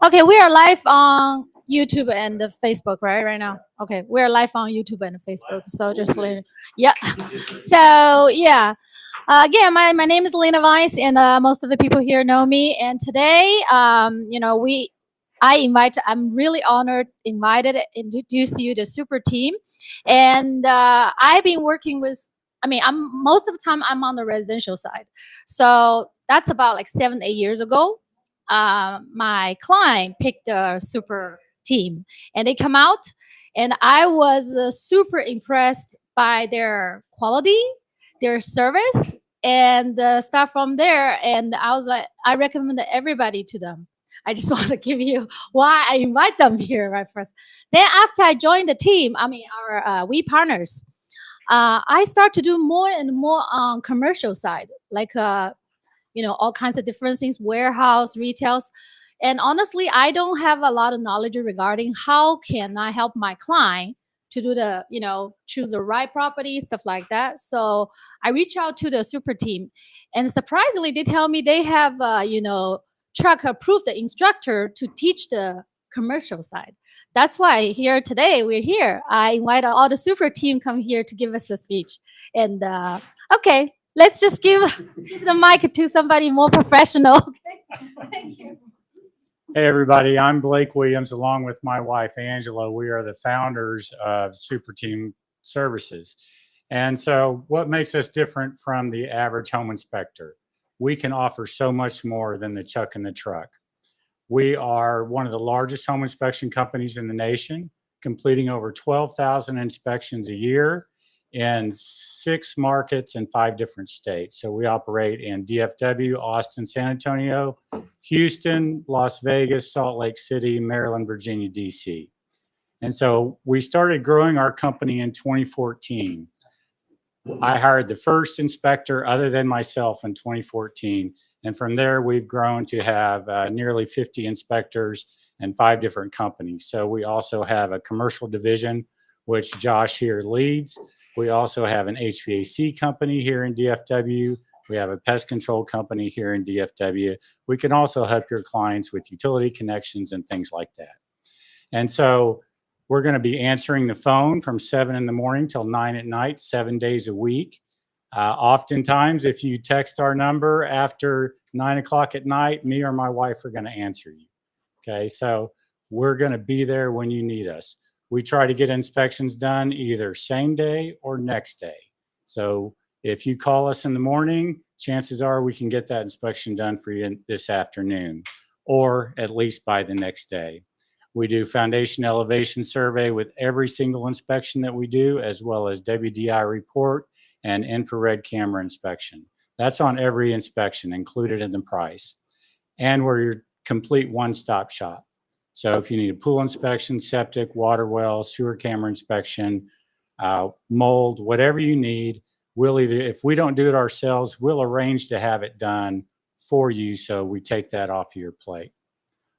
Okay, we are live on YouTube and the Facebook, right now. Okay, we are live on YouTube and Facebook. So just later. Yeah. So yeah. Again, my name is Lena Weiss, and most of the people here know me. And today, I'm really honored, invited, introduce you to Super Team, and I've been working with. I mean, I'm most of the time I'm on the residential side, so that's about like 7, 8 years ago. My client picked a Super Team, and they come out, and I was super impressed by their quality, their service, and the stuff from there. And I was like, I recommend everybody to them. I just want to give you why I invite them here right first. Then after I joined the team, I mean our we partners, I start to do more and more on commercial side, like all kinds of different things, warehouse, retails. And honestly, I don't have a lot of knowledge regarding how can I help my client to do the, choose the right property, stuff like that. So I reach out to the super team, and surprisingly, they tell me they have, truck approved the instructor to teach the commercial side. That's why here today we're here. I invited all the super team come here to give us a speech. And okay, let's just give the mic to somebody more professional. Okay. Thank you. Hey everybody, I'm Blake Williams along with my wife Angela. We are the founders of Super Team Services. And so what makes us different from the average home inspector? We can offer so much more than the chuck in the truck. We are one of the largest home inspection companies in the nation, completing over 12,000 inspections a year in 6 markets in 5 different states. So we operate in DFW, Austin, San Antonio, Houston, Las Vegas, Salt Lake City, Maryland, Virginia, DC. And so we started growing our company in 2014. I hired the first inspector other than myself in 2014. And from there, we've grown to have nearly 50 inspectors and 5 different companies. So we also have a commercial division, which Josh here leads. We also have an HVAC company here in DFW. We have a pest control company here in DFW. We can also help your clients with utility connections and things like that. And so we're going to be answering the phone from 7 in the morning till 9 at night, 7 days a week. Oftentimes, if you text our number after 9 o'clock at night, me or my wife are going to answer you. Okay, so we're going to be there when you need us. We try to get inspections done either same day or next day. So if you call us in the morning, chances are we can get that inspection done for you this afternoon, or at least by the next day. We do foundation elevation survey with every single inspection that we do, as well as WDI report and infrared camera inspection. That's on every inspection included in the price. And we're your complete one-stop shop. So if you need a pool inspection, septic, water well, sewer camera inspection, mold, whatever you need, we'll either, if we don't do it ourselves, we'll arrange to have it done for you, so we take that off of your plate.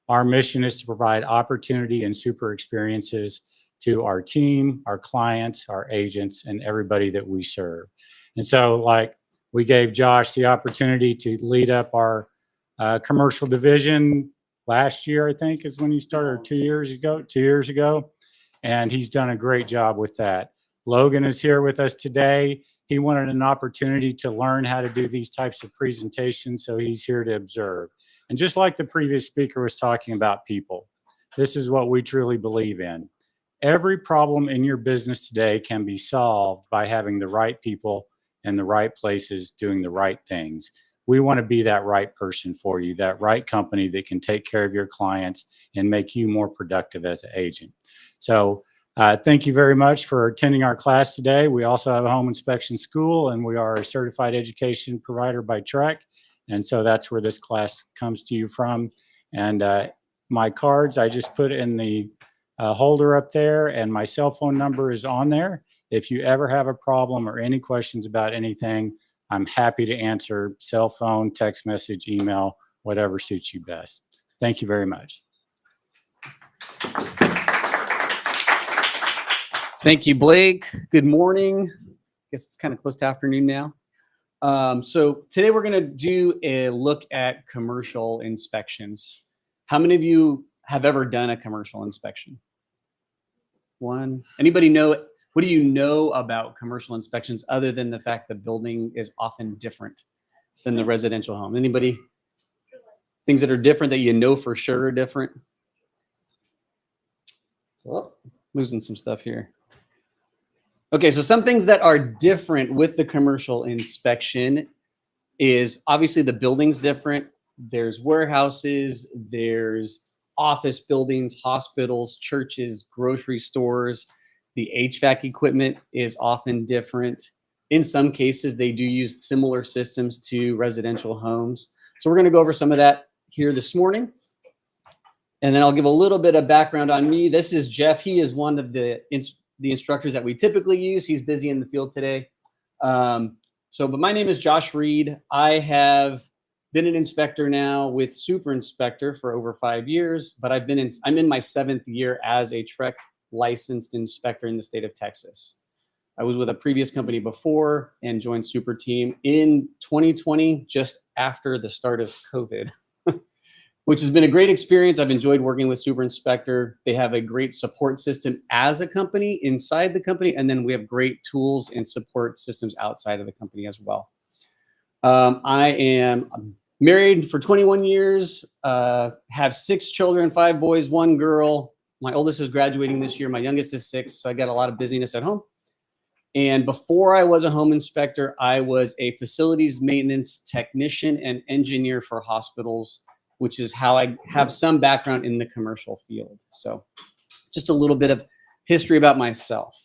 Our mission is to provide opportunity and super experiences to our team, our clients, our agents, and everybody that we serve. And so, like, we gave Josh the opportunity to lead up our commercial division last year, I think is when you started, 2 years ago. And he's done a great job with that. Logan is here with us today. He wanted an opportunity to learn how to do these types of presentations, so he's here to observe. And just like the previous speaker was talking about people, this is what we truly believe in. Every problem in your business today can be solved by having the right people in the right places doing the right things. We want to be that right person for you, that right company that can take care of your clients and make you more productive as an agent. So thank you very much for attending our class today. We also have a home inspection school, and we are a certified education provider by TREC. And so that's where this class comes to you from. And my cards, I just put in the holder up there, and my cell phone number is on there. If you ever have a problem or any questions about anything, I'm happy to answer. Cell phone, text message, email, whatever suits you best. Thank you very much. Thank you, Blake. Good morning. I guess it's kind of close to afternoon now. So today we're going to do a look at commercial inspections. How many of you have ever done a commercial inspection? One. Anybody know, what do you know about commercial inspections other than the fact the building is often different than the residential home? Anybody? Things that are different that you know for sure are different? Oh, losing some stuff here. Okay, so some things that are different with the commercial inspection is obviously the building's different. There's warehouses, there's office buildings, hospitals, churches, grocery stores. The HVAC equipment is often different. In some cases, they do use similar systems to residential homes. So we're going to go over some of that here this morning. And then I'll give a little bit of background on me. This is Jeff. He is one of the instructors that we typically use. He's busy in the field today. But my name is Josh Reed. I have been an inspector now with Super Inspector for over 5 years, but I'm in my 7th year as a TREC licensed inspector in the state of Texas. I was with a previous company before and joined Super Team in 2020, just after the start of COVID. Which has been a great experience. I've enjoyed working with Super Inspector. They have a great support system as a company, inside the company, and then we have great tools and support systems outside of the company as well. I am married for 21 years, have 6 children, 5 boys, 1 girl. My oldest is graduating this year. My youngest is 6, so I got a lot of busyness at home. And before I was a home inspector, I was a facilities maintenance technician and engineer for hospitals, which is how I have some background in the commercial field. So just a little bit of history about myself.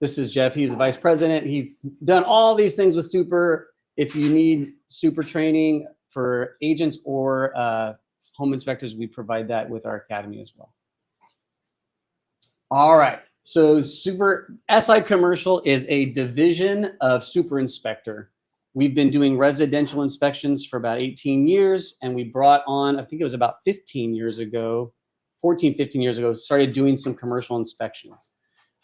This is Jeff. He's the vice president. He's done all these things with Super. If you need Super training for agents or home inspectors, we provide that with our academy as well. All right. So SI Commercial is a division of Super Inspector. We've been doing residential inspections for about 18 years, and we brought on, I think it was about 15 years ago, 14, 15 years ago, started doing some commercial inspections.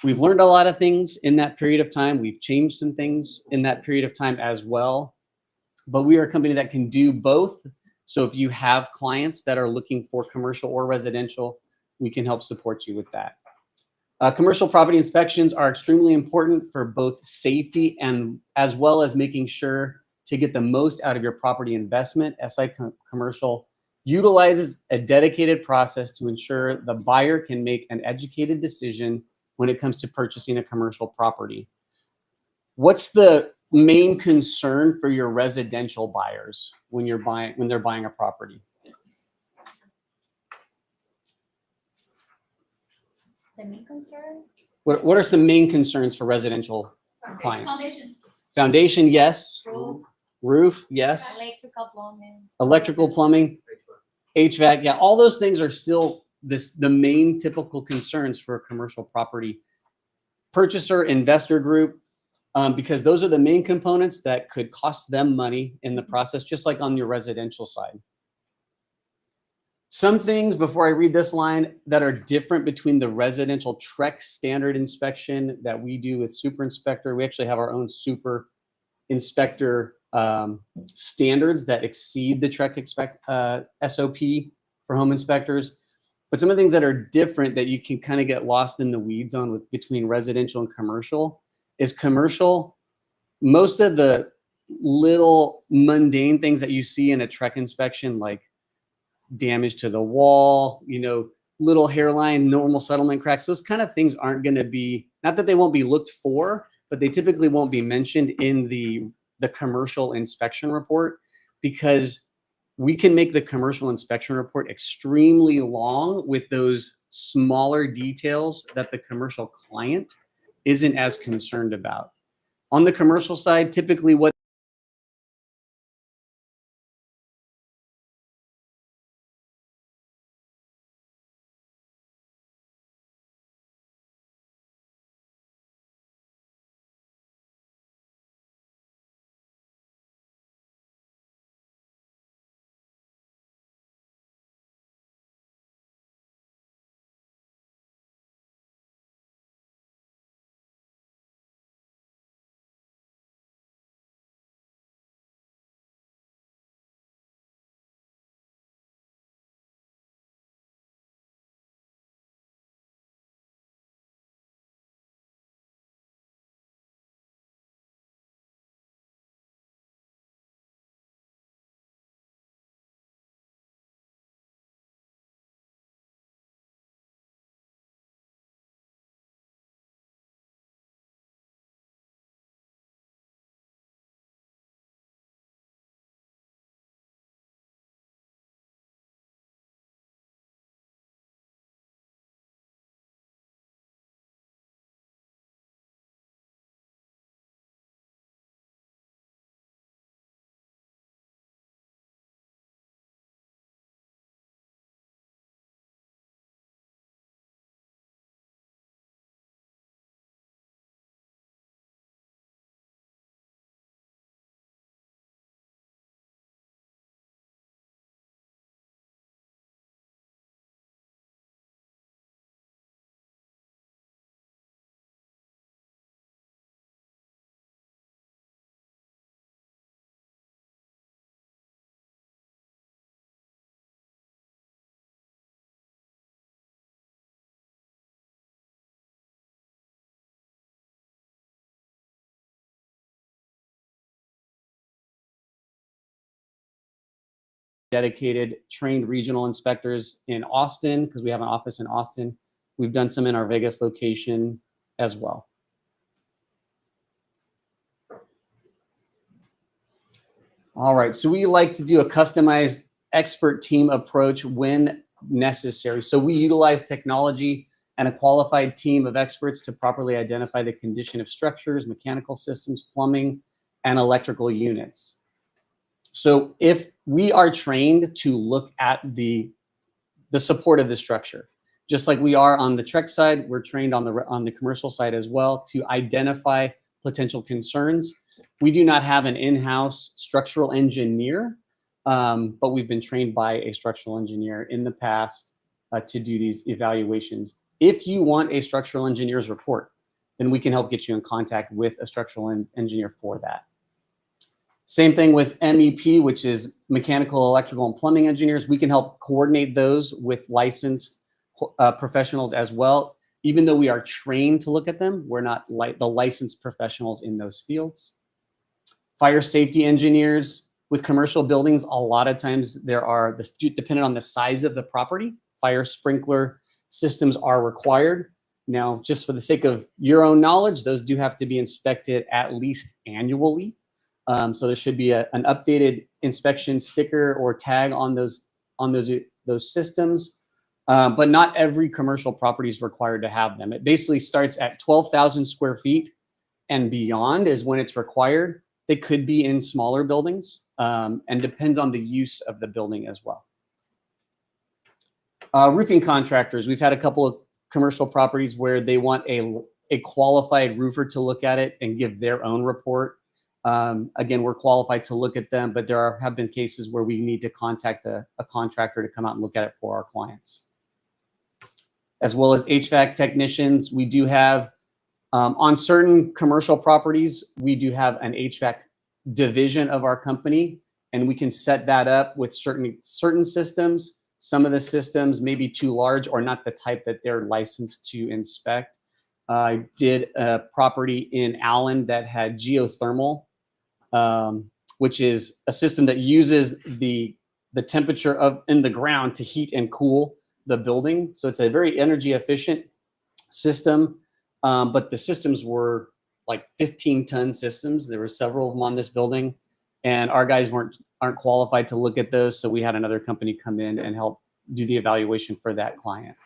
We've learned a lot of things in that period of time. We've changed some things in that period of time as well. But we are a company that can do both. So if you have clients that are looking for commercial or residential, we can help support you with that. Commercial property inspections are extremely important for both safety and as well as making sure to get the most out of your property investment. SI Commercial utilizes a dedicated process to ensure the buyer can make an educated decision when it comes to purchasing a commercial property. What's the main concern for your residential buyers when they're buying a property? The main concern? What are some main concerns for residential clients? Foundation. Foundation, yes. Roof, yes. Electrical plumbing. Electrical plumbing, HVAC, yeah. All those things are still the main typical concerns for a commercial property purchaser, investor group, because those are the main components that could cost them money in the process, just like on your residential side. Some things before I read this line that are different between the residential TREC standard inspection that we do with Super Inspector. We actually have our own Super Inspector standards that exceed the TREC SOP for home inspectors. But some of the things that are different that you can kind of get lost in the weeds on between residential and commercial is commercial. Most of the little mundane things that you see in a TREC inspection, like damage to the wall, little hairline, normal settlement cracks, those kind of things aren't going to be, not that they won't be looked for, but they typically won't be mentioned in the commercial inspection report, because we can make the commercial inspection report extremely long with those smaller details that the commercial client isn't as concerned about. On the commercial side, typically what dedicated trained regional inspectors in Austin because we have an office in Austin. We've done some in our Vegas location as well. All right, so we like to do a customized expert team approach when necessary. So we utilize technology and a qualified team of experts to properly identify the condition of structures, mechanical systems, plumbing, and electrical units. So if we are trained to look at the support of the structure, just like we are on the Trek side, we're trained on the commercial side as well to identify potential concerns. We do not have an in-house structural engineer, but we've been trained by a structural engineer in the past to do these evaluations. If you want a structural engineer's report, then we can help get you in contact with a structural engineer for that. Same thing with MEP, which is mechanical, electrical, and plumbing engineers. We can help coordinate those with licensed professionals as well. Even though we are trained to look at them, we're not like the licensed professionals in those fields. Fire safety engineers with commercial buildings, a lot of times there are, depending on the size of the property, fire sprinkler systems are required. Now, just for the sake of your own knowledge, those do have to be inspected at least annually. So there should be an updated inspection sticker or tag on those systems. But not every commercial property is required to have them. It basically starts at 12,000 square feet and beyond is when it's required. They could be in smaller buildings and depends on the use of the building as well. Roofing contractors, we've had a couple of commercial properties where they want a qualified roofer to look at it and give their own report. Again, we're qualified to look at them, but there have been cases where we need to contact a contractor to come out and look at it for our clients. As well as HVAC technicians, we do have, on certain commercial properties, we do have an HVAC division of our company, and we can set that up with certain systems. Some of the systems may be too large or not the type that they're licensed to inspect. I did a property in Allen that had geothermal, which is a system that uses the temperature in the ground to heat and cool the building. So it's a very energy efficient system, but the systems were like 15-ton systems. There were several of them on this building, and our guys aren't qualified to look at those. So we had another company come in and help do the evaluation for that client.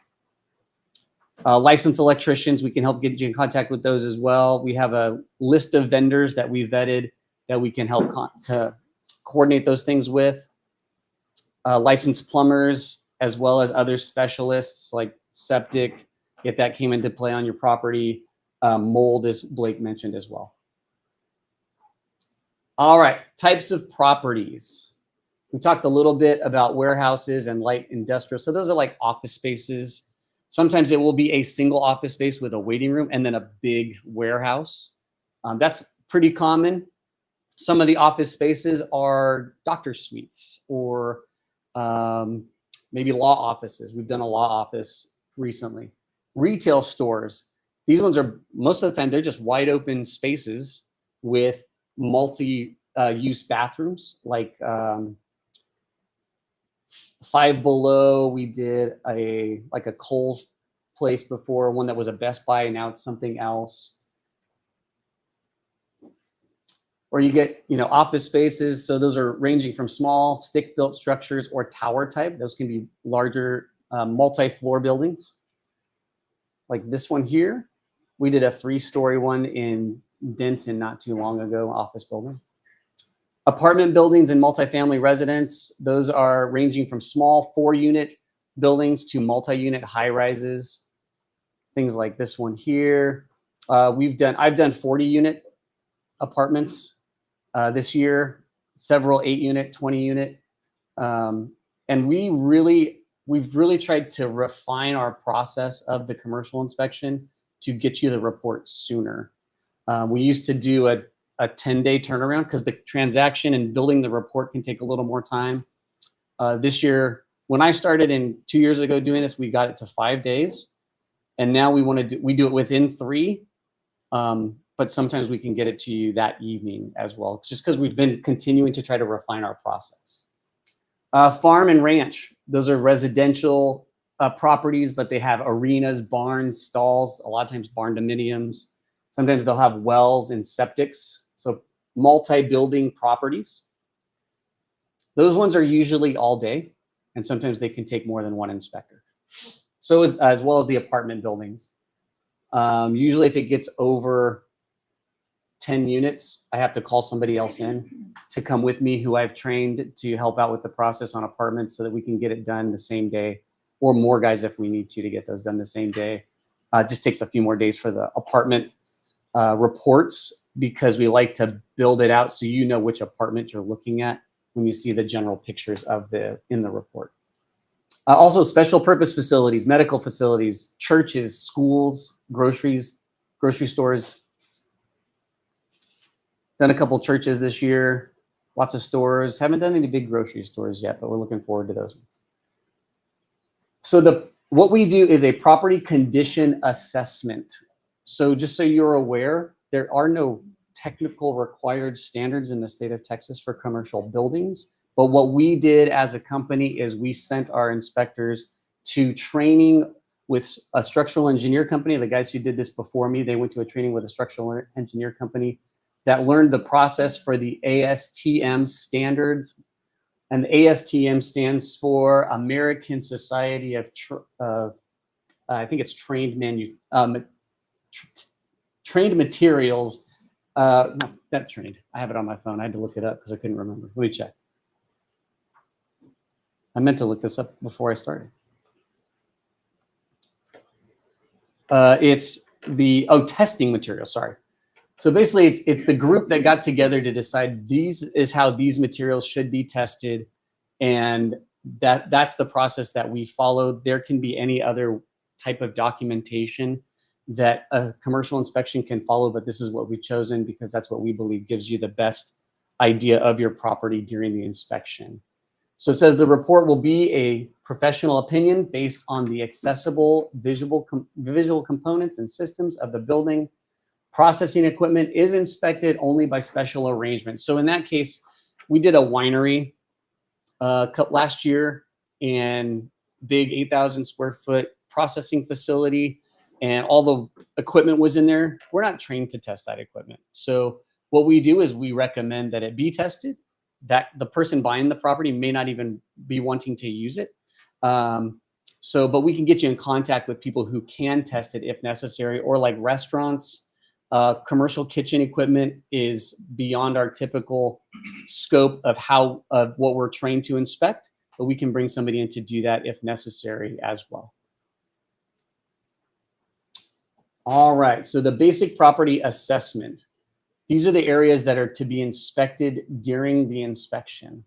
Licensed electricians, we can help get you in contact with those as well. We have a list of vendors that we vetted that we can help coordinate those things with. Licensed plumbers, as well as other specialists like septic, if that came into play on your property. Mold, as Blake mentioned as well. All right, types of properties. We talked a little bit about warehouses and light industrial. So those are like office spaces. Sometimes it will be a single office space with a waiting room and then a big warehouse. That's pretty common. Some of the office spaces are doctor suites or maybe law offices. We've done a law office recently. Retail stores. These ones are, most of the time, they're just wide open spaces with multi-use bathrooms, like Five Below. We did a Kohl's place before, one that was a Best Buy, and now it's something else. Or you get, office spaces. So those are ranging from small stick-built structures or tower type. Those can be larger multi-floor buildings. Like this one here. We did a 3-story one in Denton not too long ago, office building. Apartment buildings and multifamily residence. Those are ranging from small 4-unit buildings to multi-unit high rises. Things like this one here. I've done 40-unit apartments this year, several 8-unit, 20-unit. And we've really tried to refine our process of the commercial inspection to get you the report sooner. We used to do a 10-day turnaround because the transaction and building the report can take a little more time. This year, when I started 2 years ago doing this, we got it to 5 days. And now we do it within 3. But sometimes we can get it to you that evening as well, just because we've been continuing to try to refine our process. Farm and ranch, those are residential properties, but they have arenas, barns, stalls, a lot of times barn dominiums. Sometimes they'll have wells and septics, so multi-building properties. Those ones are usually all day, and sometimes they can take more than one inspector. So as well as the apartment buildings. Usually if it gets over 10 units, I have to call somebody else in to come with me who I've trained to help out with the process on apartments so that we can get it done the same day, or more guys if we need to get those done the same day. It just takes a few more days for the apartment reports, because we like to build it out so you know which apartment you're looking at when you see the general pictures of in the report. Also special purpose facilities, medical facilities, churches, schools, grocery stores. Done a couple churches this year, lots of stores. Haven't done any big grocery stores yet, but we're looking forward to those ones. So what we do is a property condition assessment. So just so you're aware, there are no technical required standards in the state of Texas for commercial buildings. But what we did as a company is we sent our inspectors to training with a structural engineer company. The guys who did this before me, they went to a training with a structural engineer company that learned the process for the ASTM standards. And the ASTM stands for American Society of, I think it's Trained Materials. No, not trained. I have it on my phone. I had to look it up because I couldn't remember. Let me check. I meant to look this up before I started. It's the, testing materials, sorry. So basically it's the group that got together to decide these is how these materials should be tested. And that's the process that we followed. There can be any other type of documentation that a commercial inspection can follow, but this is what we've chosen because that's what we believe gives you the best idea of your property during the inspection. So it says the report will be a professional opinion based on the accessible visual components and systems of the building. Processing equipment is inspected only by special arrangement. So in that case, we did a winery last year, and big 8,000 square foot processing facility, and all the equipment was in there. We're not trained to test that equipment. So what we do is we recommend that it be tested, that the person buying the property may not even be wanting to use it. But we can get you in contact with people who can test it if necessary, or like restaurants. Commercial kitchen equipment is beyond our typical scope of what we're trained to inspect, but we can bring somebody in to do that if necessary as well. All right, so the basic property assessment. These are the areas that are to be inspected during the inspection.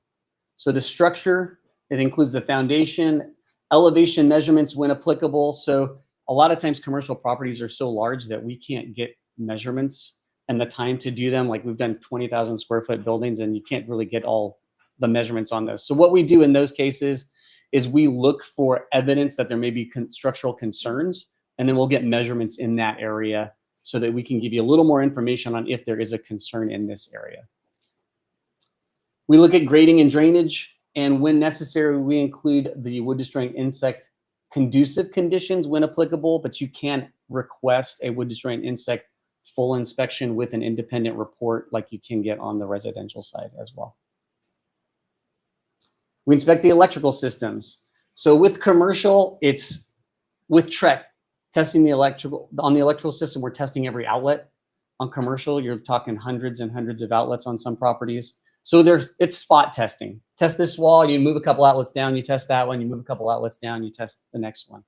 So the structure, it includes the foundation, elevation measurements when applicable. So a lot of times commercial properties are so large that we can't get measurements and the time to do them. Like we've done 20,000 square foot buildings and you can't really get all the measurements on those. So what we do in those cases is we look for evidence that there may be structural concerns, and then we'll get measurements in that area so that we can give you a little more information on if there is a concern in this area. We look at grading and drainage, and when necessary, we include the wood destroying insect conducive conditions when applicable, but you can request a wood destroying insect full inspection with an independent report like you can get on the residential side as well. We inspect the electrical systems. So with commercial, it's with TREC, testing the electrical system, we're testing every outlet. On commercial, you're talking hundreds and hundreds of outlets on some properties. So it's spot testing. Test this wall, you move a couple outlets down, you test that one, you move a couple outlets down, you test the next one.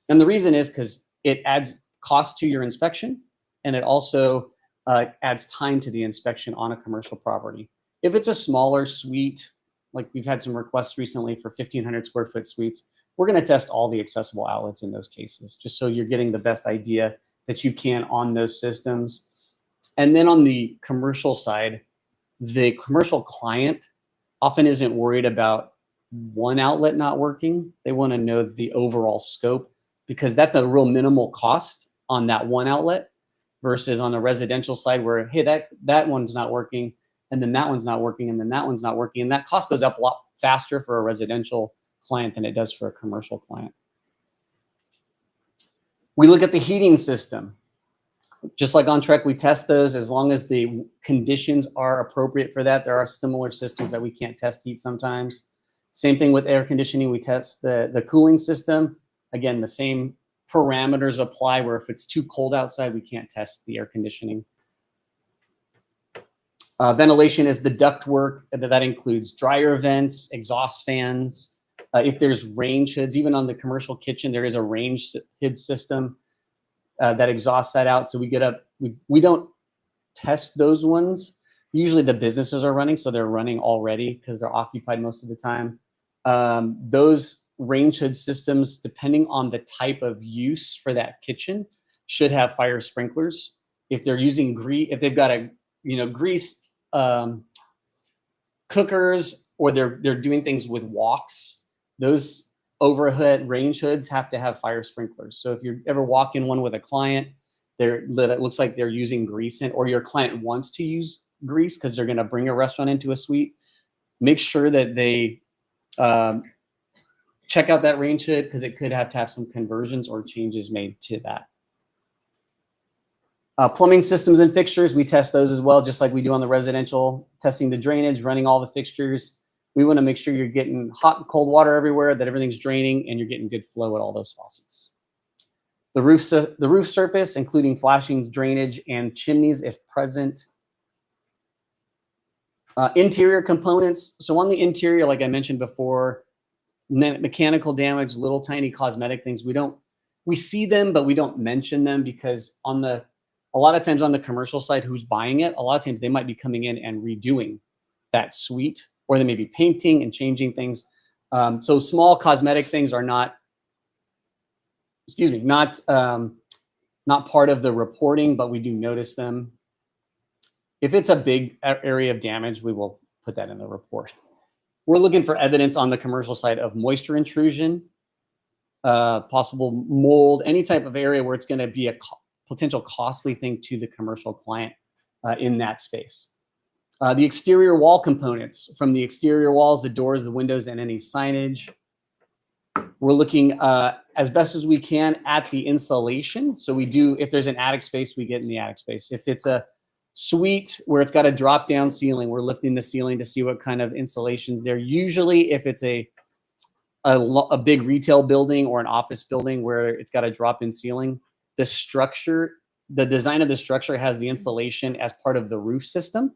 And the reason is because it adds cost to your inspection, and it also adds time to the inspection on a commercial property. If it's a smaller suite, like we've had some requests recently for 1,500 square foot suites, we're going to test all the accessible outlets in those cases, just so you're getting the best idea that you can on those systems. And then on the commercial side, the commercial client often isn't worried about one outlet not working. They want to know the overall scope, because that's a real minimal cost on that one outlet versus on the residential side where, hey, that one's not working, and then that one's not working, and then that one's not working, and that cost goes up a lot faster for a residential client than it does for a commercial client. We look at the heating system. Just like on Trek, we test those as long as the conditions are appropriate for that. There are similar systems that we can't test heat sometimes. Same thing with air conditioning. We test the cooling system. Again, the same parameters apply where if it's too cold outside, we can't test the air conditioning. Ventilation is the duct work. That includes dryer vents, exhaust fans. If there's range hoods, even on the commercial kitchen, there is a range hood system that exhausts that out. So we get up, we don't test those ones. Usually the businesses are running, so they're running already because they're occupied most of the time. Those range hood systems, depending on the type of use for that kitchen, should have fire sprinklers. If they're using grease, if they've got a grease cookers, or they're doing things with woks, those overhead range hoods have to have fire sprinklers. So if you ever walk in one with a client that it looks like they're using grease in, or your client wants to use grease because they're going to bring a restaurant into a suite, make sure that they check out that range hood, because it could have to have some conversions or changes made to that. Plumbing systems and fixtures, we test those as well, just like we do on the residential, testing the drainage, running all the fixtures. We want to make sure you're getting hot and cold water everywhere, that everything's draining, and you're getting good flow at all those faucets. The roof surface, including flashings, drainage, and chimneys if present. Interior components. So on the interior, like I mentioned before, mechanical damage, little tiny cosmetic things, we see them, but we don't mention them, because a lot of times on the commercial side, who's buying it, a lot of times they might be coming in and redoing that suite, or they may be painting and changing things. So small cosmetic things are not part of the reporting, but we do notice them. If it's a big area of damage, we will put that in the report. We're looking for evidence on the commercial side of moisture intrusion, possible mold, any type of area where it's going to be a potential costly thing to the commercial client in that space. The exterior wall components, from the exterior walls, the doors, the windows, and any signage. We're looking as best as we can at the insulation. So we do, if there's an attic space, we get in the attic space. If it's a suite where it's got a drop down ceiling, we're lifting the ceiling to see what kind of insulation's there. Usually if it's a big retail building or an office building where it's got a drop in ceiling, the design of the structure has the insulation as part of the roof system.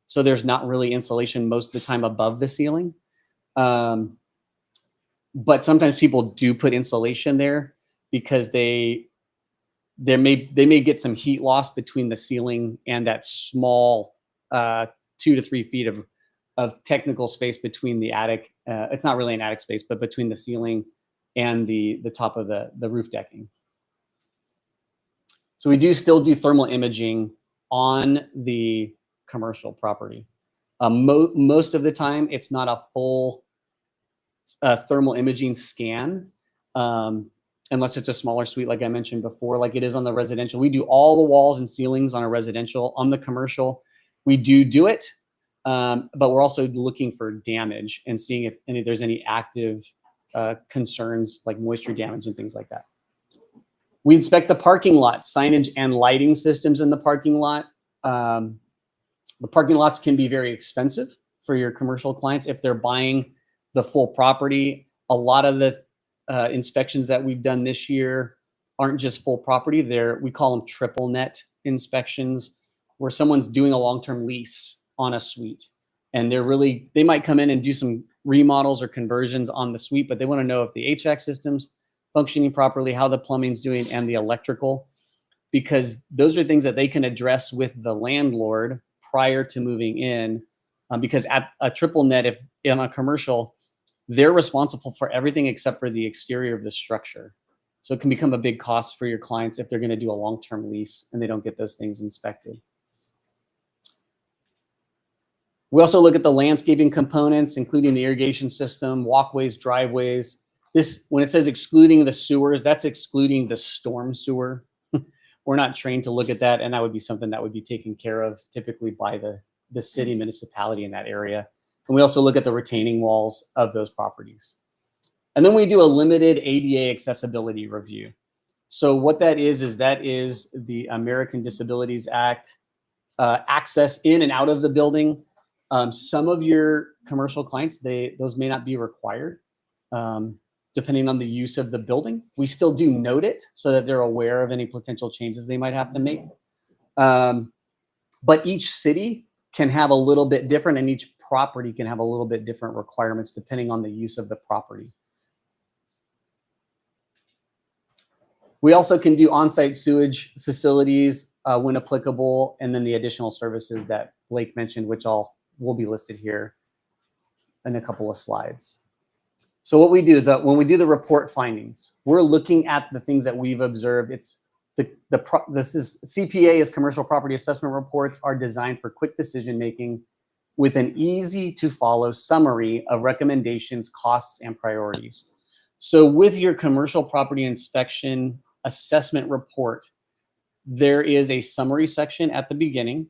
So there's not really insulation most of the time above the ceiling. But sometimes people do put insulation there because they may get some heat loss between the ceiling and that small 2 to 3 feet of technical space between the attic. It's not really an attic space, but between the ceiling and the top of the roof decking. So we do still do thermal imaging on the commercial property. Most of the time, it's not a full thermal imaging scan, unless it's a smaller suite, like I mentioned before, like it is on the residential. We do all the walls and ceilings on a residential. On the commercial, we do it, but we're also looking for damage and seeing if there's any active concerns like moisture damage and things like that. We inspect the parking lot, signage and lighting systems in the parking lot. The parking lots can be very expensive for your commercial clients if they're buying the full property. A lot of the inspections that we've done this year aren't just full property. We call them triple net inspections, where someone's doing a long-term lease on a suite, and they might come in and do some remodels or conversions on the suite, but they want to know if the HVAC system's functioning properly, how the plumbing's doing, and the electrical, because those are things that they can address with the landlord prior to moving in. Because at a triple net, if in a commercial, they're responsible for everything except for the exterior of the structure. So it can become a big cost for your clients if they're going to do a long-term lease and they don't get those things inspected. We also look at the landscaping components, including the irrigation system, walkways, driveways. When it says excluding the sewers, that's excluding the storm sewer. We're not trained to look at that, and that would be something that would be taken care of typically by the city municipality in that area. And we also look at the retaining walls of those properties. And then we do a limited ADA accessibility review. So what that is the American Disabilities Act access in and out of the building. Some of your commercial clients, those may not be required, depending on the use of the building. We still do note it so that they're aware of any potential changes they might have to make. But each city can have a little bit different, and each property can have a little bit different requirements depending on the use of the property. We also can do on-site sewage facilities when applicable, and then the additional services that Blake mentioned, which will be listed here in a couple of slides. So what we do is that when we do the report findings, we're looking at the things that we've observed. CPA is commercial property assessment reports are designed for quick decision making with an easy to follow summary of recommendations, costs, and priorities. So with your commercial property inspection assessment report, there is a summary section at the beginning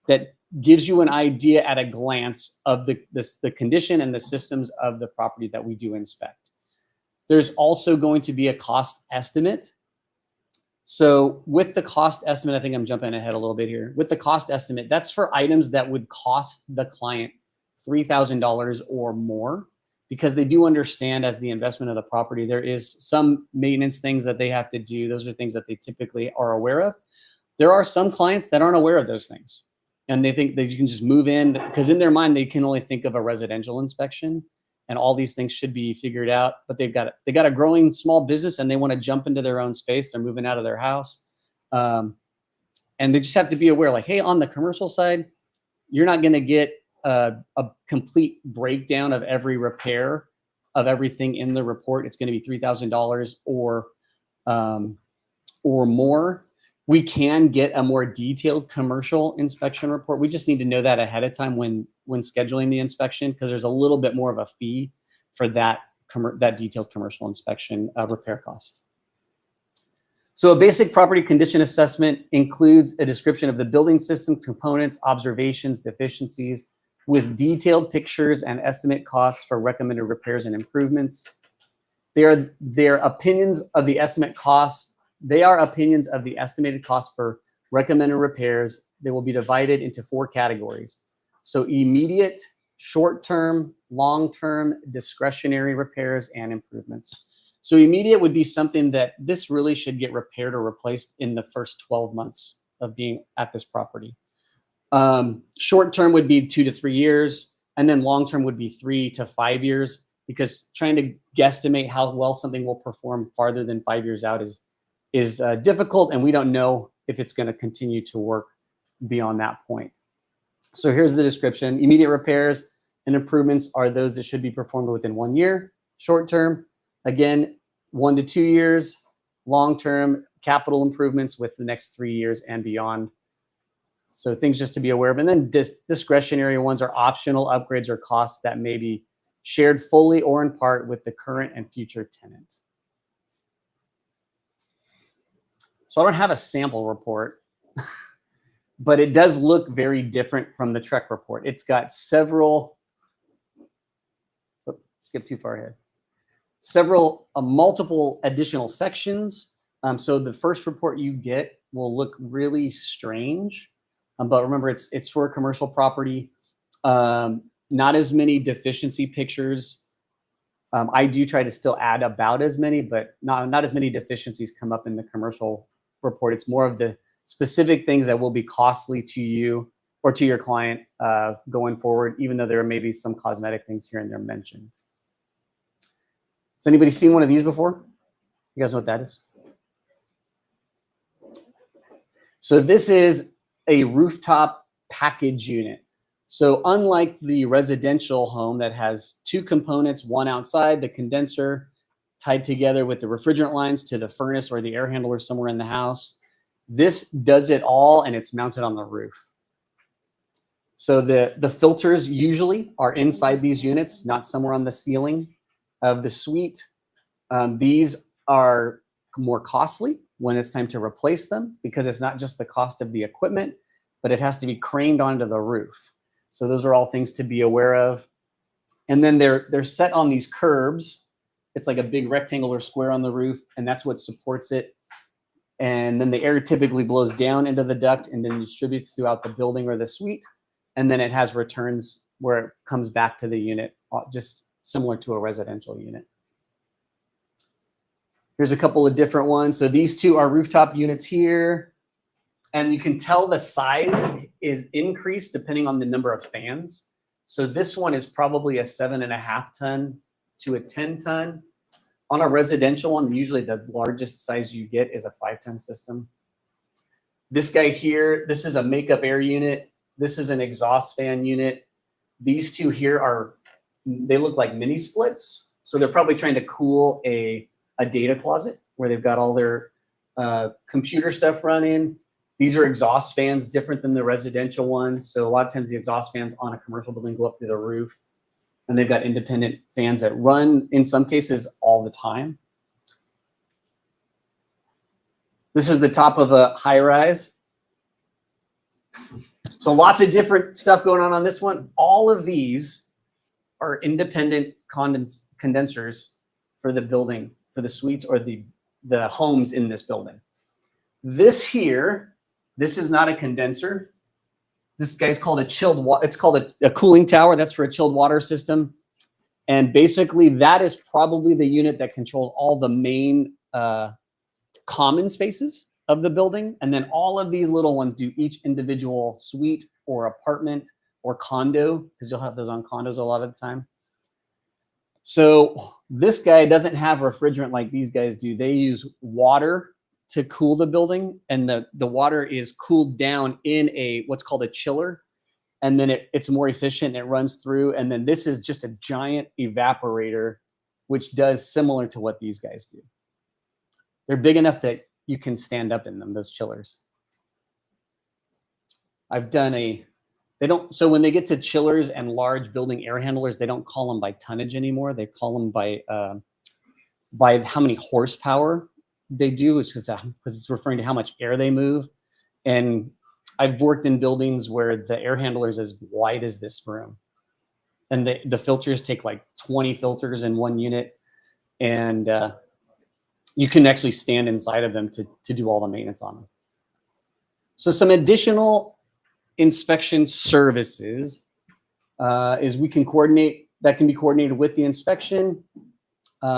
that gives you an idea at a glance of the condition and the systems of the property that we do inspect. There's also going to be a cost estimate. So with the cost estimate, I think I'm jumping ahead a little bit here. With the cost estimate, that's for items that would cost the client $3,000 or more, because they do understand as the investment of the property, there is some maintenance things that they have to do. Those are things that they typically are aware of. There are some clients that aren't aware of those things, and they think that you can just move in, because in their mind, they can only think of a residential inspection and all these things should be figured out, but they got a growing small business and they want to jump into their own space. They're moving out of their house. And they just have to be aware, like, hey, on the commercial side, you're not going to get a complete breakdown of every repair of everything in the report. It's going to be $3,000 or more. We can get a more detailed commercial inspection report. We just need to know that ahead of time when scheduling the inspection, because there's a little bit more of a fee for that detailed commercial inspection repair cost. So a basic property condition assessment includes a description of the building system, components, observations, deficiencies, with detailed pictures and estimate costs for recommended repairs and improvements. Their opinions of the estimate costs. They are opinions of the estimated cost for recommended repairs. They will be divided into 4 categories. So immediate, short-term, long-term, discretionary repairs and improvements. So immediate would be something that this really should get repaired or replaced in the first 12 months of being at this property. Short-term would be 2 to 3 years, and then long-term would be 3 to 5 years, because trying to guesstimate how well something will perform farther than 5 years out is difficult, and we don't know if it's going to continue to work beyond that point. So here's the description. Immediate repairs and improvements are those that should be performed within 1 year. Short term, again, 1 to 2 years. Long term, capital improvements with the next 3 years and beyond. So things just to be aware of. And then discretionary ones are optional upgrades or costs that may be shared fully or in part with the current and future tenant. So I don't have a sample report, but it does look very different from the TREC report. It's got several, skip too far ahead, multiple additional sections. So the first report you get will look really strange, but remember it's for a commercial property. Not as many deficiency pictures. I do try to still add about as many, but not as many deficiencies come up in the commercial report. It's more of the specific things that will be costly to you or to your client going forward, even though there may be some cosmetic things here and there mentioned. Has anybody seen one of these before? You guys know what that is? So this is a rooftop package unit. So unlike the residential home that has 2 components, one outside, the condenser tied together with the refrigerant lines to the furnace or the air handler somewhere in the house, this does it all, and it's mounted on the roof. So the filters usually are inside these units, not somewhere on the ceiling of the suite. These are more costly when it's time to replace them, because it's not just the cost of the equipment, but it has to be craned onto the roof. So those are all things to be aware of. And then they're set on these curbs. It's like a big rectangular square on the roof, and that's what supports it. And then the air typically blows down into the duct and then distributes throughout the building or the suite. And then it has returns where it comes back to the unit, just similar to a residential unit. Here's a couple of different ones. So these two are rooftop units here. And you can tell the size is increased depending on the number of fans. So this one is probably a 7.5 ton to a 10 ton. On a residential one, usually the largest size you get is a 5-ton system. This guy here, this is a makeup air unit. This is an exhaust fan unit. These two here they look like mini splits. So they're probably trying to cool a data closet where they've got all their computer stuff running. These are exhaust fans, different than the residential ones. So a lot of times the exhaust fans on a commercial building go up through the roof. And they've got independent fans that run, in some cases, all the time. This is the top of a high-rise. So lots of different stuff going on this one. All of these are independent condensers for the building, for the suites or the homes in this building. This here, this is not a condenser. This guy's called a chilled water. It's called a cooling tower. That's for a chilled water system. And basically that is probably the unit that controls all the main common spaces of the building. And then all of these little ones do each individual suite or apartment or condo, because you'll have those on condos a lot of the time. So this guy doesn't have refrigerant like these guys do. They use water to cool the building, and the water is cooled down in what's called a chiller, and then it's more efficient and it runs through. And then this is just a giant evaporator, which does similar to what these guys do. They're big enough that you can stand up in them, those chillers. I've done so when they get to chillers and large building air handlers, they don't call them by tonnage anymore. They call them by how many horsepower they do, which is because it's referring to how much air they move. And I've worked in buildings where the air handler is as wide as this room. And the filters take like 20 filters in one unit. And you can actually stand inside of them to do all the maintenance on them. So some additional inspection services is we can coordinate, that can be coordinated with the inspection. We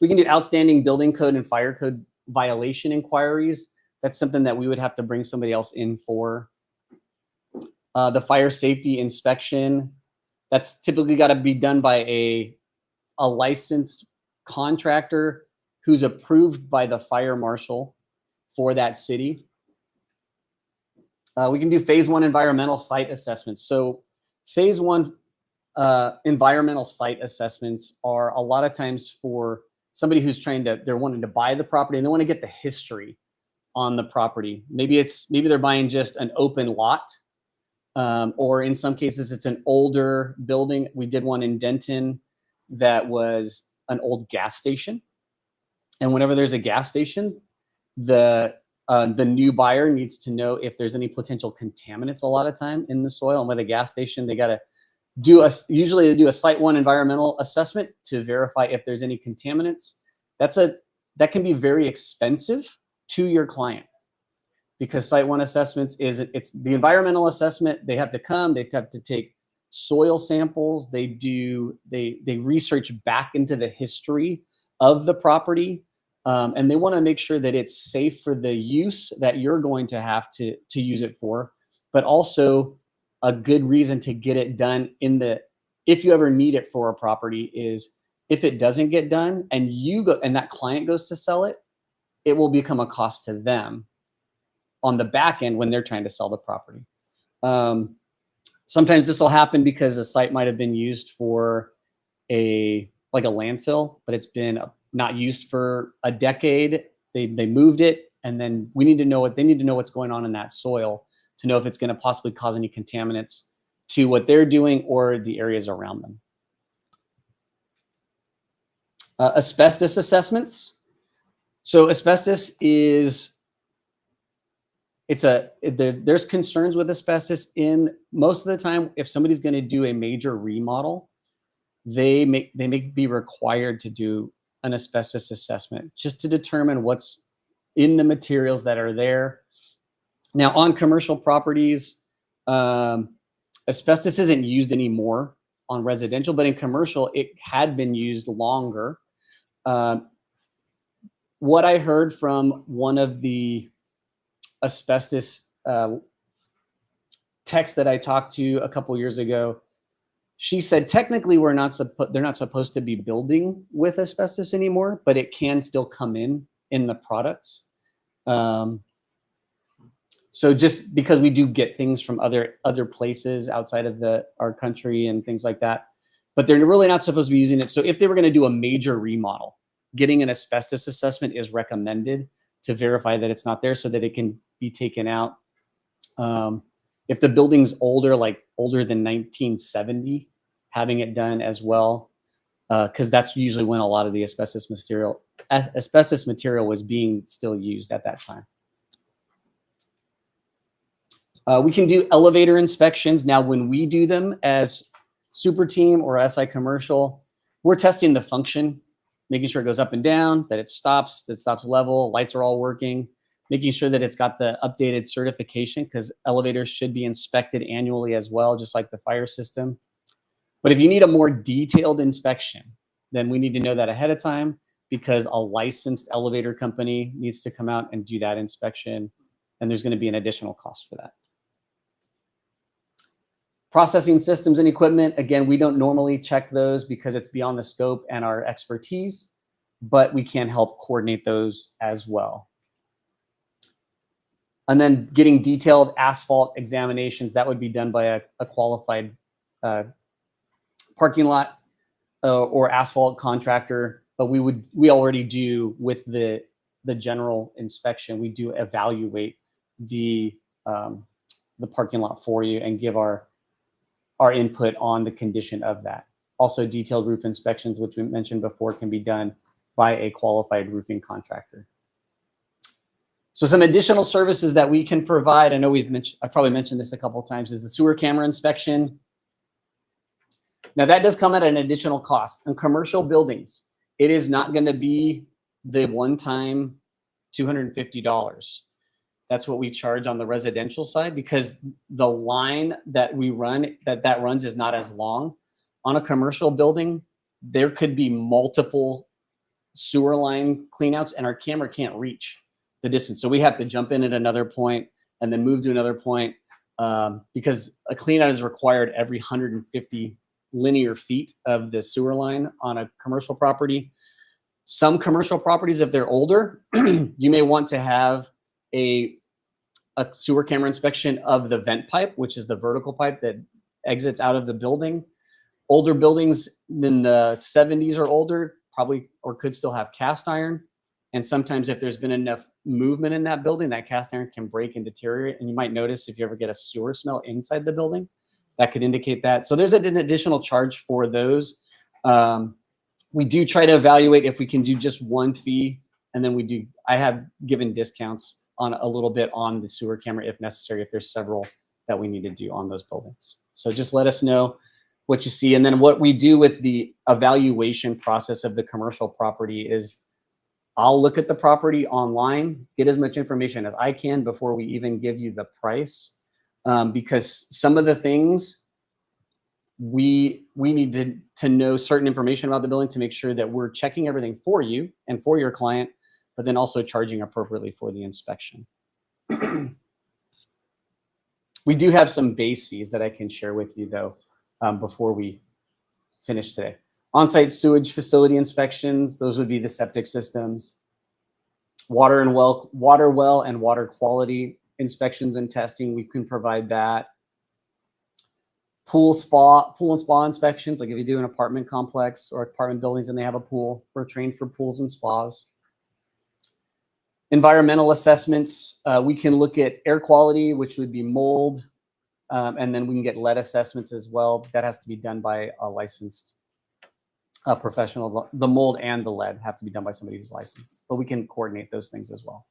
can do outstanding building code and fire code violation inquiries. That's something that we would have to bring somebody else in for. The fire safety inspection, that's typically got to be done by a licensed contractor who's approved by the fire marshal for that city. We can do phase 1 environmental site assessments. So phase 1 environmental site assessments are a lot of times for somebody who's they're wanting to buy the property and they want to get the history on the property. Maybe they're buying just an open lot, or in some cases it's an older building. We did one in Denton that was an old gas station. And whenever there's a gas station, the new buyer needs to know if there's any potential contaminants a lot of time in the soil. And with a gas station, they got to usually they do a site 1 environmental assessment to verify if there's any contaminants. That can be very expensive to your client, because site 1 assessments it's the environmental assessment. They have to come, they have to take soil samples. They research back into the history of the property. And they want to make sure that it's safe for the use that you're going to have to use it for, but also a good reason to get it done if you ever need it for a property is if it doesn't get done and that client goes to sell it, it will become a cost to them on the back end when they're trying to sell the property. Sometimes this will happen because the site might have been used for a landfill, but it's been not used for a decade. They moved it, and then they need to know what's going on in that soil to know if it's going to possibly cause any contaminants to what they're doing or the areas around them. Asbestos assessments. So asbestos there's concerns with asbestos in most of the time. If somebody's going to do a major remodel, they may be required to do an asbestos assessment just to determine what's in the materials that are there. Now, on commercial properties, asbestos isn't used anymore on residential, but in commercial, it had been used longer. What I heard from one of the asbestos techs that I talked to a couple years ago, she said technically they're not supposed to be building with asbestos anymore, but it can still come in the products. So just because we do get things from other places outside of our country and things like that, but they're really not supposed to be using it. So if they were going to do a major remodel, getting an asbestos assessment is recommended to verify that it's not there so that it can be taken out. If the building's older, like older than 1970, having it done as well, because that's usually when a lot of the asbestos material was being still used at that time. We can do elevator inspections. Now, when we do them as Super Team or SI Commercial, we're testing the function, making sure it goes up and down, that it stops level, lights are all working, making sure that it's got the updated certification, because elevators should be inspected annually as well, just like the fire system. But if you need a more detailed inspection, then we need to know that ahead of time, because a licensed elevator company needs to come out and do that inspection, and there's going to be an additional cost for that. Processing systems and equipment, again, we don't normally check those because it's beyond the scope and our expertise, but we can help coordinate those as well. And then getting detailed asphalt examinations, that would be done by a qualified parking lot or asphalt contractor. But we already do with the general inspection, we do evaluate the parking lot for you and give our input on the condition of that. Also, detailed roof inspections, which we mentioned before, can be done by a qualified roofing contractor. So some additional services that we can provide, I know I've probably mentioned this a couple of times, is the sewer camera inspection. Now that does come at an additional cost. In commercial buildings, it is not going to be the one-time $250. That's what we charge on the residential side, because the line that we run, that runs is not as long. On a commercial building, there could be multiple sewer line cleanouts and our camera can't reach the distance. So we have to jump in at another point and then move to another point because a cleanout is required every 150 linear feet of the sewer line on a commercial property. Some commercial properties, if they're older, you may want to have a sewer camera inspection of the vent pipe, which is the vertical pipe that exits out of the building. Older buildings in the 70s or older probably or could still have cast iron. And sometimes if there's been enough movement in that building, that cast iron can break and deteriorate. And you might notice if you ever get a sewer smell inside the building, that could indicate that. So there's an additional charge for those. We do try to evaluate if we can do just one fee. And then I have given discounts on a little bit on the sewer camera if necessary, if there's several that we need to do on those buildings. So just let us know what you see. And then what we do with the evaluation process of the commercial property is I'll look at the property online, get as much information as I can before we even give you the price. Because some of the things we need to know certain information about the building to make sure that we're checking everything for you and for your client, but then also charging appropriately for the inspection. We do have some base fees that I can share with you though, before we finish today. On-site sewage facility inspections, those would be the septic systems. Water well and water quality inspections and testing, we can provide that. Pool and spa inspections, like if you do an apartment complex or apartment buildings and they have a pool, we're trained for pools and spas. Environmental assessments, we can look at air quality, which would be mold, and then we can get lead assessments as well. That has to be done by a licensed professional. The mold and the lead have to be done by somebody who's licensed, but we can coordinate those things as well.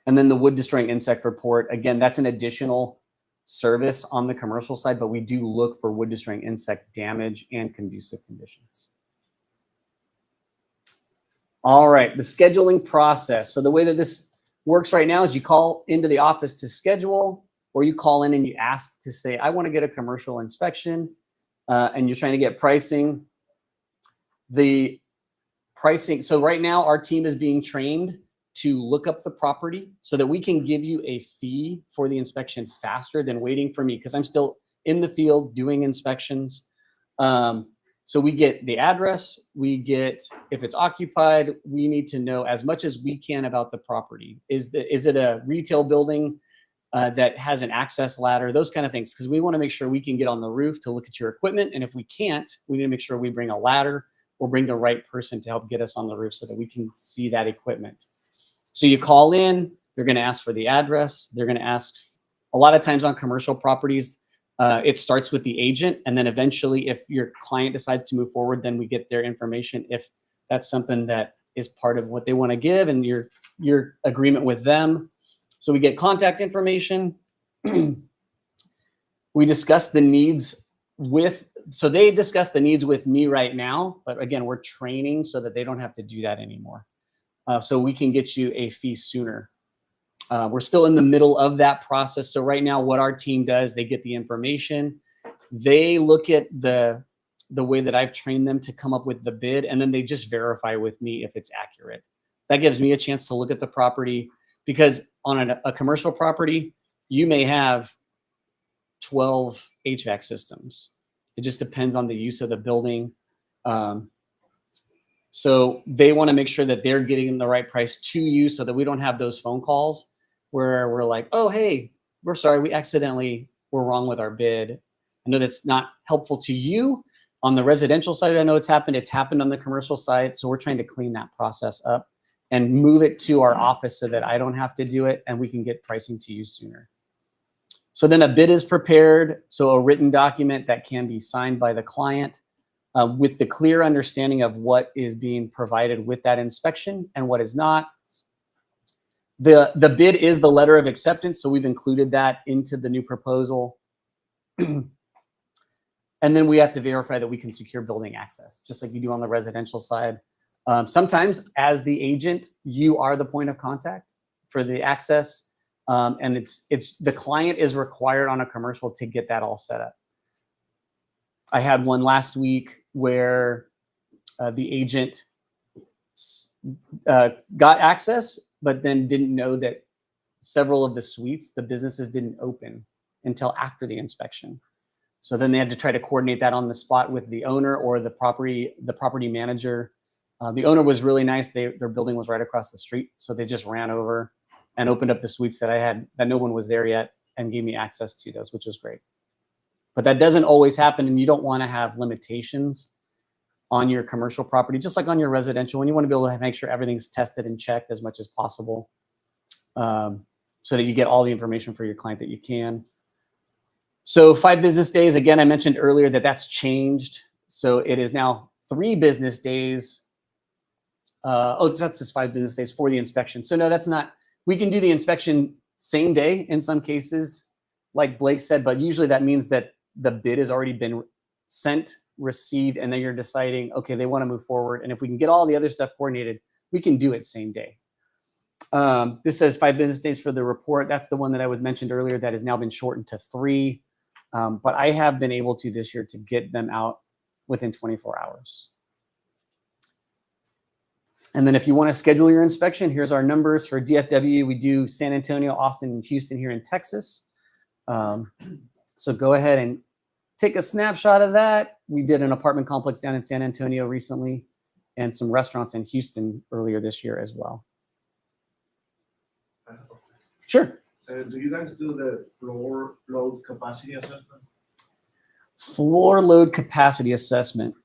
And then the wood destroying insect report, again, that's an additional service on the commercial side, but we do look for wood destroying insect damage and conducive conditions. All right, the scheduling process. So the way that this works right now is you call into the office to schedule, or you call in and you ask to say, I want to get a commercial inspection, and you're trying to get pricing. The pricing, so right now our team is being trained to look up the property so that we can give you a fee for the inspection faster than waiting for me, because I'm still in the field doing inspections. So we get the address, we get if it's occupied, we need to know as much as we can about the property. Is it a retail building that has an access ladder, those kind of things, because we want to make sure we can get on the roof to look at your equipment. And if we can't, we need to make sure we bring a ladder or bring the right person to help get us on the roof so that we can see that equipment. So you call in, they're going to ask for the address. They're going to ask, a lot of times on commercial properties, it starts with the agent. And then eventually, if your client decides to move forward, then we get their information if that's something that is part of what they want to give and your agreement with them. So we get contact information. We discuss the needs so they discuss the needs with me right now, but again, we're training so that they don't have to do that anymore. So we can get you a fee sooner. We're still in the middle of that process. So right now what our team does, they get the information, they look at the way that I've trained them to come up with the bid, and then they just verify with me if it's accurate. That gives me a chance to look at the property, because on a commercial property, you may have 12 HVAC systems. It just depends on the use of the building. So they want to make sure that they're getting the right price to you so that we don't have those phone calls where we're like, oh, hey, we're sorry, we accidentally were wrong with our bid. I know that's not helpful to you. On the residential side, I know it's happened on the commercial side. So we're trying to clean that process up and move it to our office so that I don't have to do it and we can get pricing to you sooner. So then a bid is prepared. So a written document that can be signed by the client with the clear understanding of what is being provided with that inspection and what is not. The bid is the letter of acceptance. So we've included that into the new proposal. And then we have to verify that we can secure building access, just like you do on the residential side. Sometimes as the agent, you are the point of contact for the access. And it's the client is required on a commercial to get that all set up. I had one last week where the agent got access, but then didn't know that several of the suites, the businesses didn't open until after the inspection. So then they had to try to coordinate that on the spot with the owner or the property manager. The owner was really nice. Their building was right across the street. So they just ran over and opened up the suites that I had, that no one was there yet, and gave me access to those, which was great. But that doesn't always happen, and you don't want to have limitations on your commercial property, just like on your residential one. You want to be able to make sure everything's tested and checked as much as possible, so that you get all the information for your client that you can. So 5 business days, again, I mentioned earlier that that's changed. So it is now 3 business days. That's just 5 business days for the inspection. So no, that's not, we can do the inspection same day in some cases, like Blake said, but usually that means that the bid has already been sent, received, and then you're deciding, okay, they want to move forward. And if we can get all the other stuff coordinated, we can do it same day. This says 5 business days for the report. That's the one that I was mentioned earlier that has now been shortened to 3. But I have been able to this year to get them out within 24 hours. And then if you want to schedule your inspection, here's our numbers for DFW. We do San Antonio, Austin, and Houston here in Texas. So go ahead and take a snapshot of that. We did an apartment complex down in San Antonio recently and some restaurants in Houston earlier this year as well. Sure. Do you guys do the floor load capacity assessment? Floor load capacity assessment.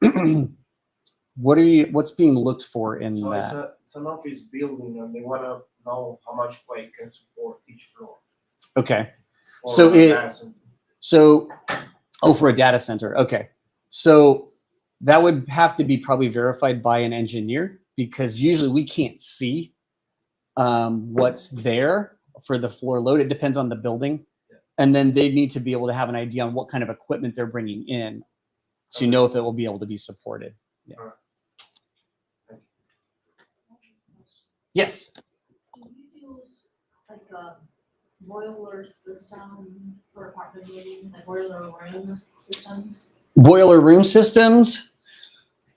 What's being looked for in so that? It's an office building, and they want to know how much weight can support each floor. Okay. Or So for a data center. Okay. So that would have to be probably verified by an engineer, because usually we can't see what's there for the floor load. It depends on the building. And then they need to be able to have an idea on what kind of equipment they're bringing in to know if it will be able to be supported. Yeah. Yes. Do you use like a boiler system for apartment buildings, like boiler room systems? Boiler room systems.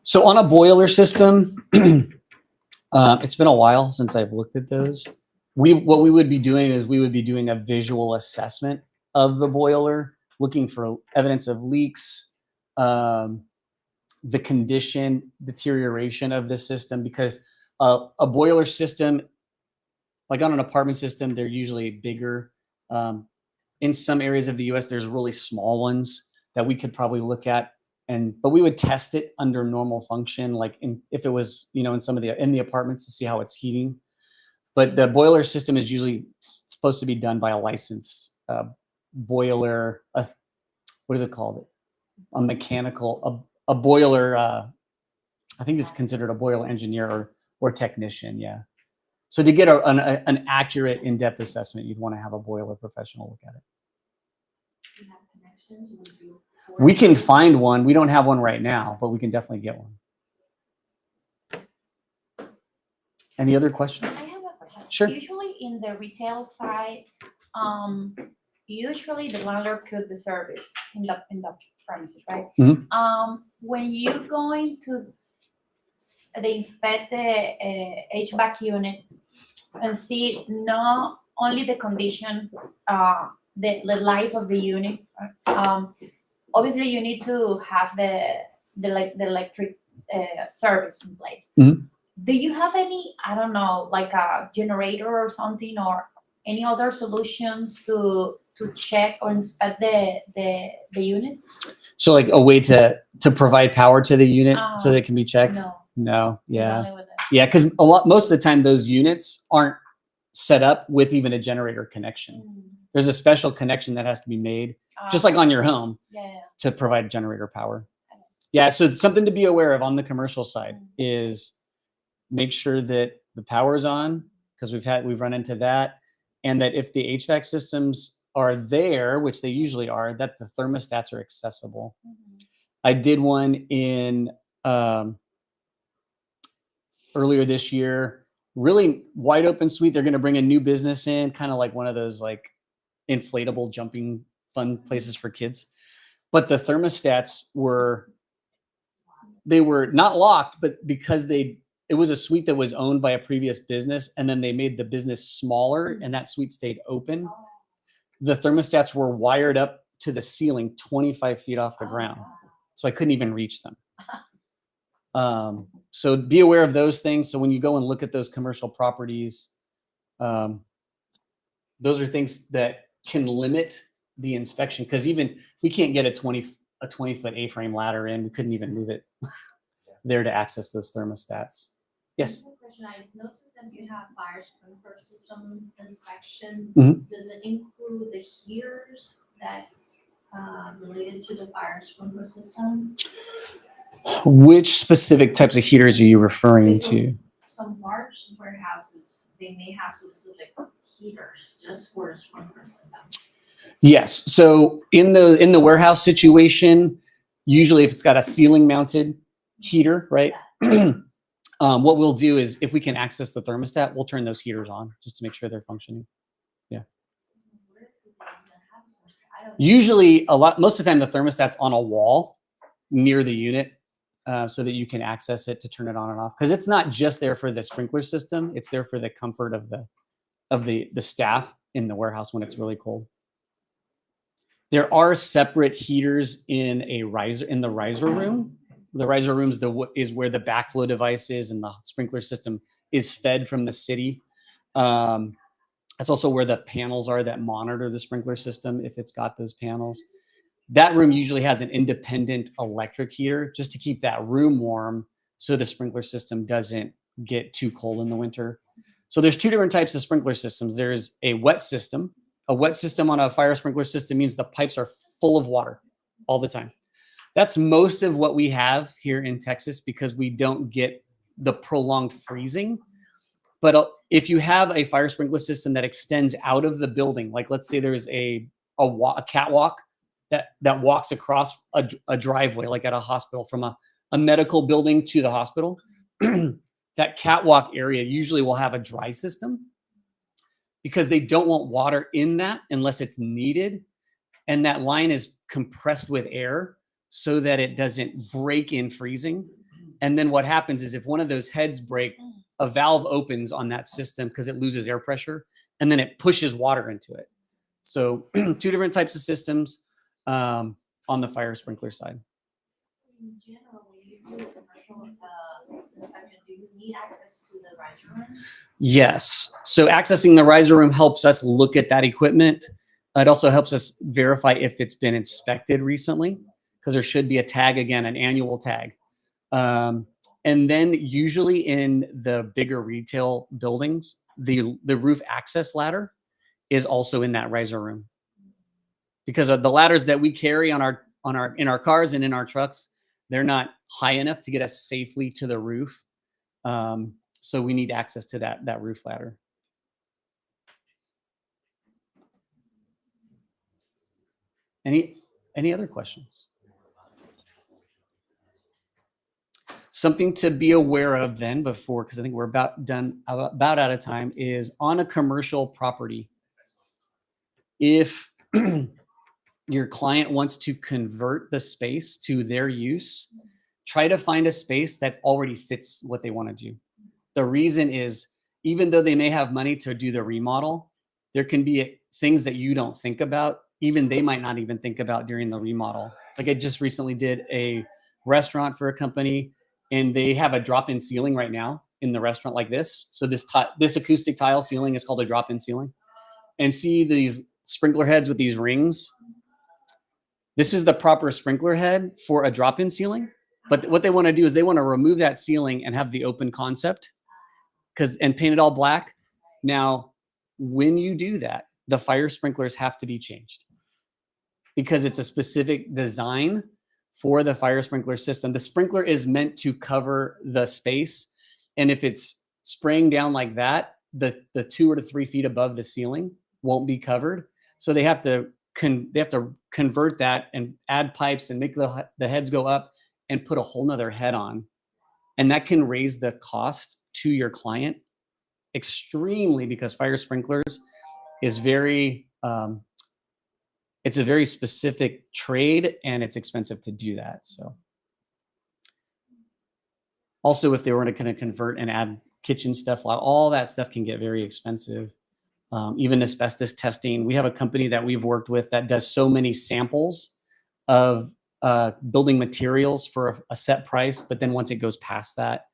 So on a boiler system, it's been a while since I've looked at those. What we would be doing is we would be doing a visual assessment of the boiler, looking for evidence of leaks, the condition, deterioration of the system, because a boiler system, like on an apartment system, they're usually bigger. In some areas of the US, there's really small ones that we could probably look at. But we would test it under normal function, like if it was, in some of in the apartments to see how it's heating. But the boiler system is usually supposed to be done by a licensed boiler. What is it called? A mechanical, a boiler. I think it's considered a boiler engineer or technician. Yeah. So to get an accurate, in-depth assessment, you'd want to have a boiler professional look at it. Do you have connections? Would you We can find one. We don't have one right now, but we can definitely get one. Any other questions? I have a question. Sure. Usually in the retail side, usually the landlord could the service in the premises, right? Mhm. When you going to they inspect the HVAC unit and see not only the condition, the life of the unit. Obviously, you need to have the electric service in place. Mhm. Do you have any, I don't know, like a generator or something, or any other solutions to check or inspect the units? So like a way to provide power to the unit so that it can be checked? No. No. Yeah. Only with the- Yeah, because most of the time those units aren't set up with even a generator connection. There's a special connection that has to be made, just like on your home, Yeah. to provide generator power. Okay. Yeah, so it's something to be aware of on the commercial side is make sure that the power's on, because we've run into that, and that if the HVAC systems are there, which they usually are, that the thermostats are accessible. I did one in earlier this year, really wide open suite. They're going to bring a new business in, kind of like one of those like inflatable jumping fun places for kids. But the thermostats were not locked, but because it was a suite that was owned by a previous business, and then they made the business smaller and that suite stayed open. The thermostats were wired up to the ceiling 25 feet off the ground. So I couldn't even reach them. So be aware of those things. So when you go and look at those commercial properties, those are things that can limit the inspection, because even we can't get a 20-foot A-frame ladder in. We couldn't even move it there to access those thermostats. Yes. Question. I noticed that you have fire sprinkler system inspection. Mhm. Does it include the heaters that's related to the fire sprinkler system? Which specific types of heaters are you referring to? Some large warehouses, they may have specific heaters just for a sprinkler system. Yes. So in the warehouse situation, usually if it's got a ceiling mounted heater, right? What we'll do is if we can access the thermostat, we'll turn those heaters on just to make sure they're functioning. Yeah. Usually most of the time the thermostat's on a wall near the unit, so that you can access it to turn it on and off. Because it's not just there for the sprinkler system, it's there for the comfort of the staff in the warehouse when it's really cold. There are separate heaters in the riser room. The riser room is where the backflow device is, and the sprinkler system is fed from the city. That's also where the panels are that monitor the sprinkler system, if it's got those panels. That room usually has an independent electric heater just to keep that room warm, so the sprinkler system doesn't get too cold in the winter. So there's two different types of sprinkler systems. There's a wet system. A wet system on a fire sprinkler system means the pipes are full of water all the time. That's most of what we have here in Texas, because we don't get the prolonged freezing. But if you have a fire sprinkler system that extends out of the building, like let's say there's a catwalk that walks across a driveway, like at a hospital, from a medical building to the hospital, that catwalk area usually will have a dry system because they don't want water in that unless it's needed. And that line is compressed with air so that it doesn't break in freezing. And then what happens is if one of those heads break, a valve opens on that system because it loses air pressure, and then it pushes water into it. So 2 different types of systems on the fire sprinkler side. In general, when you do commercial inspection, do you need access to the riser room? Yes. So accessing the riser room helps us look at that equipment. It also helps us verify if it's been inspected recently, because there should be a tag, again, an annual tag. And then usually in the bigger retail buildings, the roof access ladder is also in that riser room, because of the ladders that we carry in our cars and in our trucks, they're not high enough to get us safely to the roof. So we need access to that roof ladder. Any other questions? Something to be aware of then before, because I think we're about out of time, is on a commercial property, if your client wants to convert the space to their use, try to find a space that already fits what they want to do. The reason is, even though they may have money to do the remodel, there can be things that you don't think about, even they might not even think about during the remodel. Like I just recently did a restaurant for a company, and they have a drop-in ceiling right now in the restaurant like this. So this acoustic tile ceiling is called a drop-in ceiling. And see these sprinkler heads with these rings? This is the proper sprinkler head for a drop-in ceiling. But what they want to do is they want to remove that ceiling and have the open concept and paint it all black. Now, when you do that, the fire sprinklers have to be changed because it's a specific design for the fire sprinkler system. The sprinkler is meant to cover the space. And if it's spraying down like that, the 2 or 3 feet above the ceiling won't be covered. So they have to convert that and add pipes and make the heads go up and put a whole nother head on. And that can raise the cost to your client extremely, because fire sprinklers is it's a very specific trade, and it's expensive to do that. So also, if they were going to convert and add kitchen stuff, all that stuff can get very expensive. Even asbestos testing. We have a company that we've worked with that does so many samples of building materials for a set price, but then once it goes past that,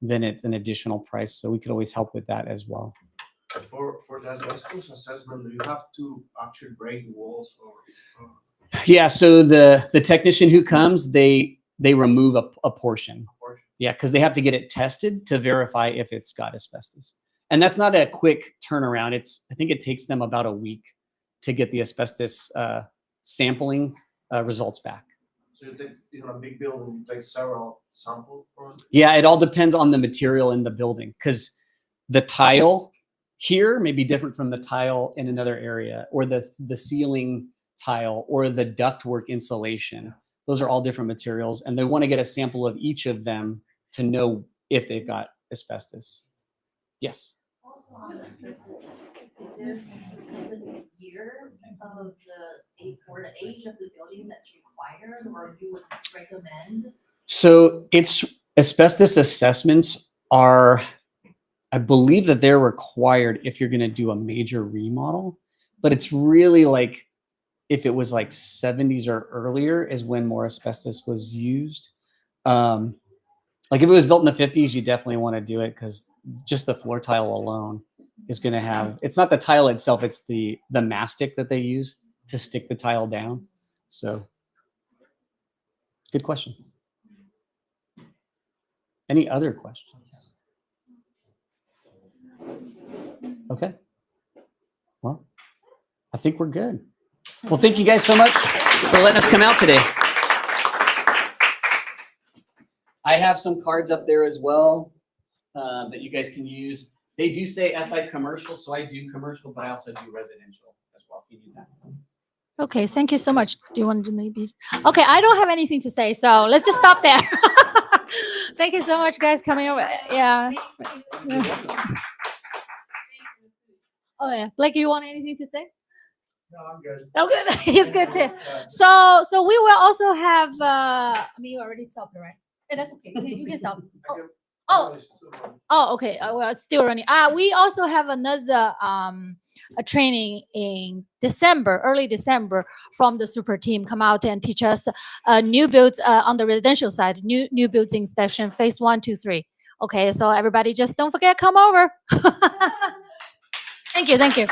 then it's an additional price. So we could always help with that as well. For the asbestos assessment, do you have to actually break the walls or? Yeah, so the technician who comes, they remove a portion. Yeah, because they have to get it tested to verify if it's got asbestos. And that's not a quick turnaround. I think it takes them about a week to get the asbestos sampling results back. So you take, a big building, you take several samples from it? Yeah, it all depends on the material in the building, because the tile here may be different from the tile in another area, or the ceiling tile, or the ductwork insulation. Those are all different materials, and they want to get a sample of each of them to know if they've got asbestos. Yes. Also on asbestos, is there a specific year of the age of the building that's required, or you would recommend? So asbestos assessments are, I believe that they're required if you're going to do a major remodel, but it's really like if it was like 70s or earlier is when more asbestos was used. Like if it was built in the 50s, you definitely want to do it, because just the floor tile alone is going to have, it's not the tile itself, it's the mastic that they use to stick the tile down. So good questions. Any other questions? Okay. Well, I think we're good. Well, thank you guys so much for letting us come out today. I have some cards up there as well that you guys can use. They do say SI commercial, so I do commercial, but I also do residential as well. If you need that. Okay, thank you so much. Do you want to maybe? Okay, I don't have anything to say, so let's just stop there. Thank you so much, guys, coming over. Yeah. Oh yeah, Blake, you want anything to say? No, I'm good. Oh, good. He's good too. So we will also have. I mean, you already stopped, right? Yeah, that's okay. You can stop. Oh, okay. Well, it's still running. We also have another a training in December, early December, from the super team come out and teach us new builds on the residential side, new builds inspection phase 1, 2, 3. Okay, so everybody just don't forget, come over. Thank you.